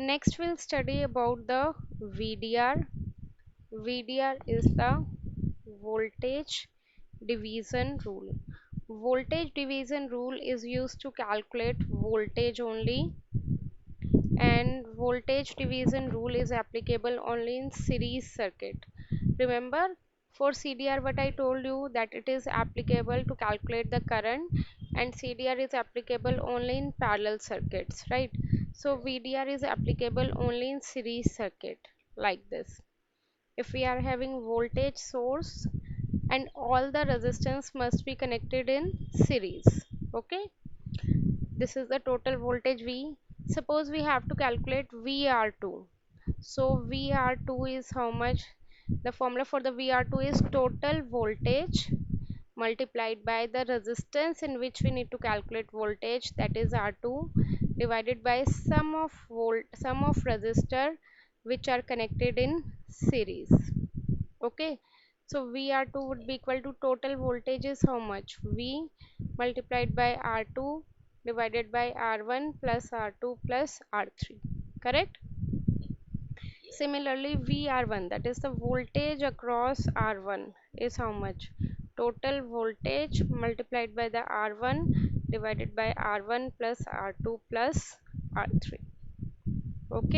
Next we'll study about the VDR. VDR is the voltage division rule. Voltage division rule is used to calculate voltage only, and voltage division rule is applicable only in series circuit. Remember, for CDR what I told you, that it is applicable to calculate the current, and CDR is applicable only in parallel circuits, right? So VDR is applicable only in series circuit, like this. If we are having voltage source and all the resistance must be connected in series, okay, this is the total voltage V. Suppose we have to calculate VR2. So VR2 is how much? The formula for the VR2 is total voltage multiplied by the resistance in which we need to calculate voltage, that is R2, divided by sum of resistor which are connected in series. Okay, so VR2 would be equal to total voltage is how much? V multiplied by R2 divided by R1 plus R2 plus R3, correct? Similarly, VR1, that is the voltage across R1, is how much? Total voltage multiplied by the R1 divided by R1 plus R2 plus R3. Okay.